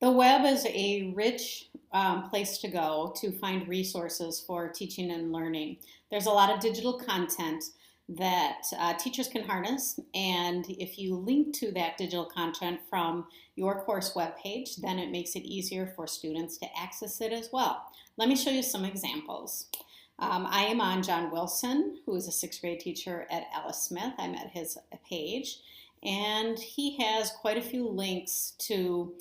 The web is a rich place to go to find resources for teaching and learning. There's a lot of digital content that teachers can harness, and if you link to that digital content from your course webpage, then it makes it easier for students to access it as well. Let me show you some examples. I am on John Wilson, who is a sixth grade teacher at Alice Smith. I'm at his page, and he has quite a few links to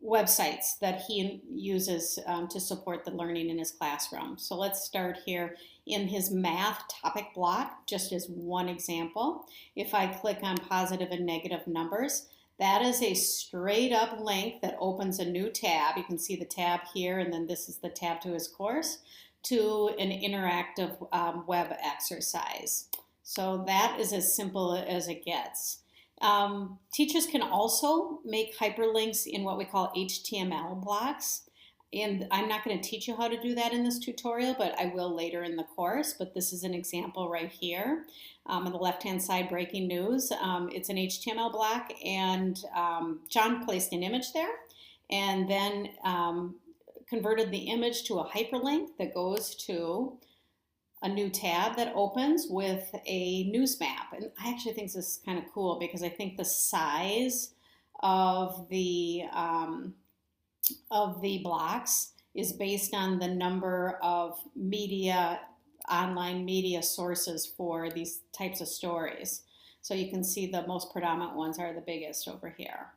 websites that he uses to support the learning in his classroom. So let's start here in his math topic block, just as one example. If I click on positive and negative numbers, that is a straight up link that opens a new tab. You can see the tab here, and then this is the tab to his course, to an interactive web exercise. So that is as simple as it gets. Teachers can also make hyperlinks in what we call HTML blocks. And I'm not going to teach you how to do that in this tutorial, but I will later in the course. But this is an example right here. On the left-hand side, breaking news. It's an HTML block, and John placed an image there and then converted the image to a hyperlink that goes to a new tab that opens with a news map. And I actually think this is kind of cool because I think the size of the blocks is based on the number of online media sources for these types of stories. So you can see the most predominant ones are the biggest over here.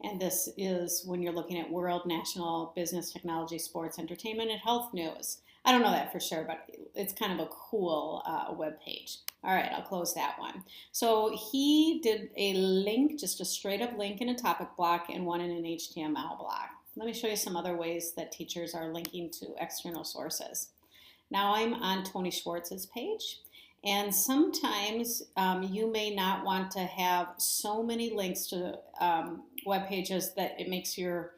And this is when you're looking at world, national, business, technology, sports, entertainment, and health news. I don't know that for sure, but it's kind of a cool web page. All right, I'll close that one. So he did a link, just a straight up link in a topic block and one in an HTML block. Let me show you some other ways that teachers are linking to external sources. Now I'm on Tony Schwartz's page, and sometimes you may not want to have so many links to web pages that it makes your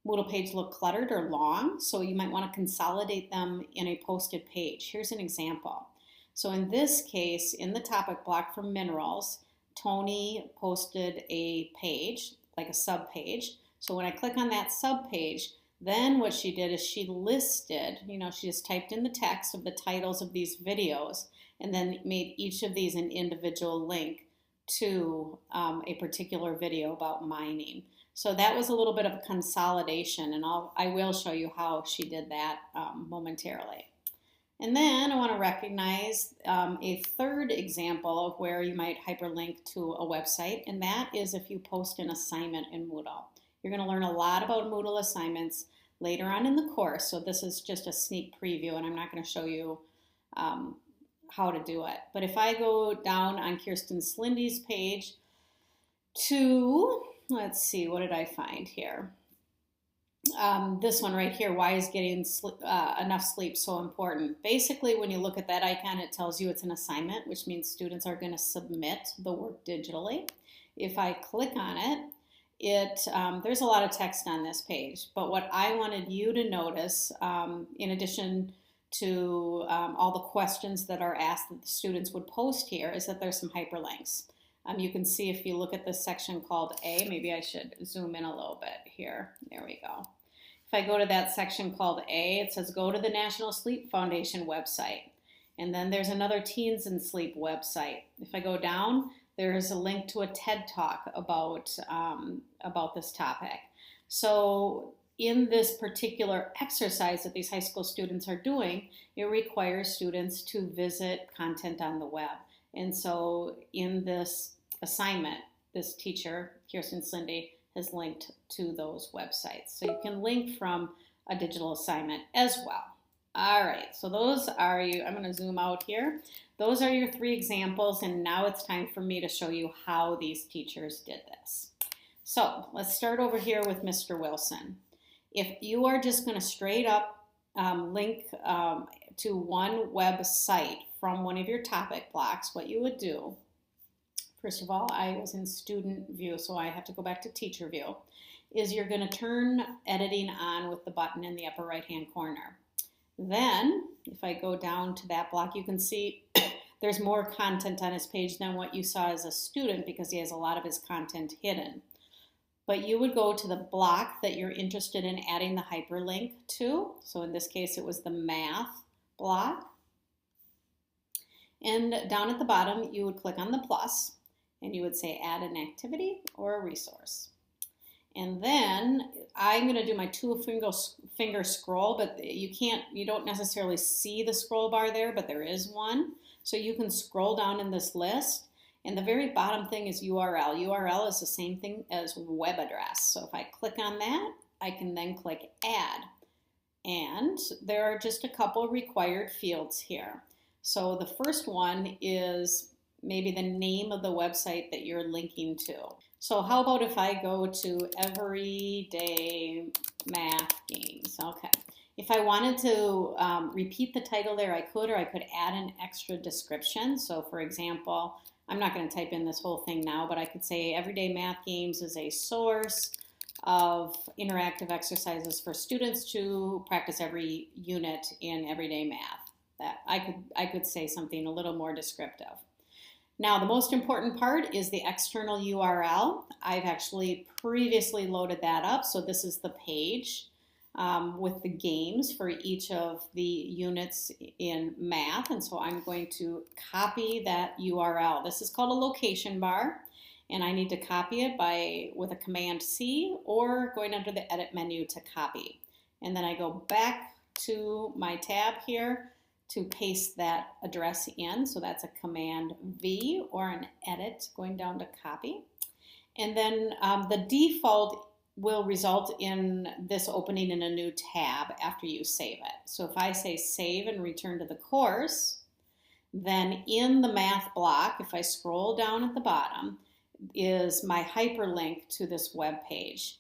Moodle page look cluttered or long, so you might want to consolidate them in a posted page. Here's an example. So in this case, in the topic block for minerals, Tony posted a page, like a sub page. So when I click on that sub page, then what she did is she listed, she just typed in the text of the titles of these videos and then made each of these an individual link to a particular video about mining. So that was a little bit of a consolidation, and I will show you how she did that momentarily. And then I want to recognize a third example of where you might hyperlink to a website, and that is if you post an assignment in Moodle. You're going to learn a lot about Moodle assignments later on in the course, so this is just a sneak preview, and I'm not going to show you how to do it. But if I go down on Kirsten Slindy's page to, let's see, what did I find here? This one right here, why is getting enough sleep so important? Basically, when you look at that icon, it tells you it's an assignment, which means students are going to submit the work digitally. If I click on it, there's a lot of text on this page, but what I wanted you to notice, in addition to all the questions that are asked that the students would post here, is that there's some hyperlinks. You can see if you look at this section called A, maybe I should zoom in a little bit here. There we go. If I go to that section called A, it says go to the National Sleep Foundation website. And then there's another Teens in Sleep website. If I go down, there's a link to a TED Talk about this topic. So in this particular exercise that these high school students are doing, it requires students to visit content on the web. And so in this assignment, this teacher, Kirsten Slindy, has linked to those websites. So you can link from a digital assignment as well. All right, so those are you. I'm going to zoom out here. Those are your three examples, and now it's time for me to show you how these teachers did this. So let's start over here with Mr. Wilson. If you are just going to straight up link to one website from one of your topic blocks, what you would do, first of all, I was in student view, so I have to go back to teacher view, is you're going to turn editing on with the button in the upper right hand corner. Then, if I go down to that block, you can see there's more content on his page than what you saw as a student because he has a lot of his content hidden. but you would go to the block that you're interested in adding the hyperlink to. So in this case, it was the math block. And down at the bottom, you would click on the plus, and you would say add an activity or a resource. And then I'm going to do my two-finger scroll, but you don't necessarily see the scroll bar there, but there is one. So you can scroll down in this list, and the very bottom thing is URL. URL is the same thing as web address. So if I click on that, I can then click add. And there are just a couple required fields here. So the first one is maybe the name of the website that you're linking to. So how about if I go to Everyday Math Games? Okay. If I wanted to repeat the title there, I could, or I could add an extra description. So for example, I'm not going to type in this whole thing now, but I could say Everyday Math Games is a source of interactive exercises for students to practice every unit in everyday math. That I could say something a little more descriptive. Now, the most important part is the external URL. I've actually previously loaded that up. So this is the page with the games for each of the units in math. And so I'm going to copy that URL. This is called a location bar. And I need to copy it with a Command C or going under the edit menu to copy. And then I go back to my tab here to paste that address in. So that's a Command V or an edit going down to copy. And then the default will result in this opening in a new tab after you save it. So if I say save and return to the course, then in the math block, if I scroll down at the bottom, is my hyperlink to this web page.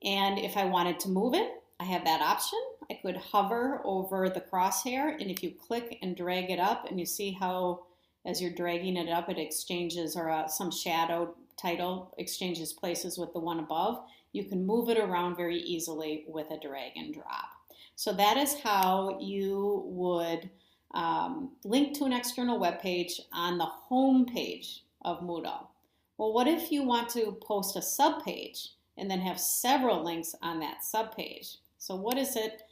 And if I wanted to move it, I have that option. I could hover over the crosshair, and if you click and drag it up, and you see how as you're dragging it up, it exchanges, or some shadow title exchanges places with the one above, you can move it around very easily with a drag and drop. So that is how you would link to an external web page on the home page of Moodle. Well, what if you want to post a subpage and then have several links on that subpage? So what is it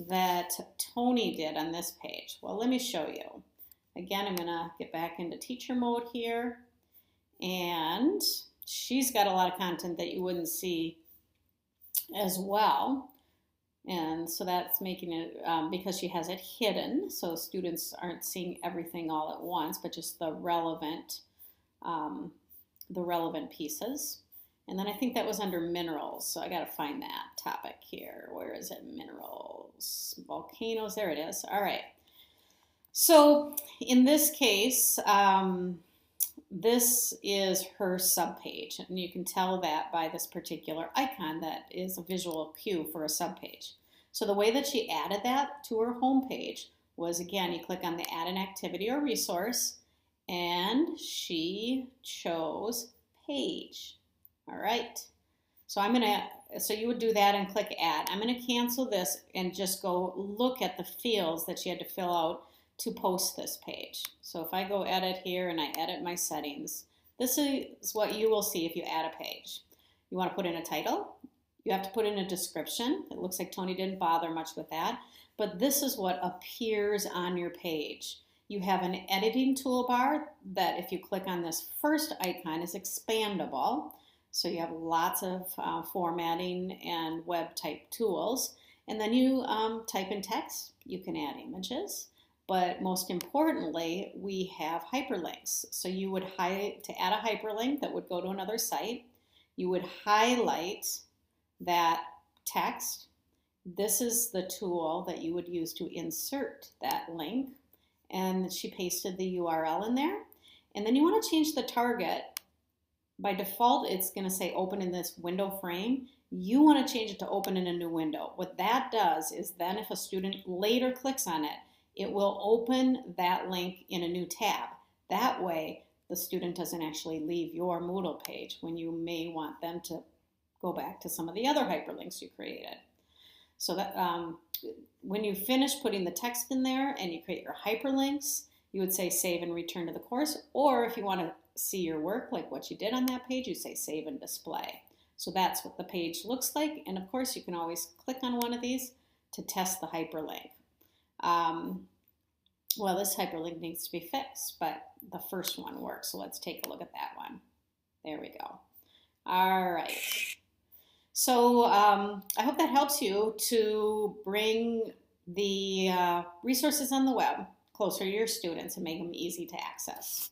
that Tony did on this page? Well, let me show you. Again, I'm going to get back into teacher mode here. And she's got a lot of content that you wouldn't see as well. And so that's making it, because she has it hidden, so students aren't seeing everything all at once, but just the relevant pieces. And then I think that was under minerals, so I got to find that topic here. Where is it? Minerals, volcanoes, there it is. All right. So in this case, this is her subpage, and you can tell that by this particular icon that is a visual cue for a subpage. So the way that she added that to her home page was, again, you click on the add an activity or resource, and she chose page. All right. So so you would do that and click add. I'm going to cancel this and just go look at the fields that she had to fill out to post this page. So if I go edit here and I edit my settings, this is what you will see if you add a page. You want to put in a title. You have to put in a description. It looks like Tony didn't bother much with that, but this is what appears on your page. You have an editing toolbar that, if you click on this first icon, is expandable. So you have lots of formatting and web type tools. And then you type in text. You can add images. But most importantly, we have hyperlinks. So you would to add a hyperlink that would go to another site, you would highlight that text. This is the tool that you would use to insert that link. And she pasted the URL in there. And then you want to change the target. By default, it's going to say open in this window frame. You want to change it to open in a new window. What that does is then if a student later clicks on it, it will open that link in a new tab. That way, the student doesn't actually leave your Moodle page when you may want them to go back to some of the other hyperlinks you created. So that when you finish putting the text in there and you create your hyperlinks, you would say save and return to the course. Or if you want to see your work, like what you did on that page, you say save and display. So that's what the page looks like. And of course, you can always click on one of these to test the hyperlink. Well, this hyperlink needs to be fixed, but the first one works. So let's take a look at that one. There we go. All right. So I hope that helps you to bring the resources on the web closer to your students and make them easy to access.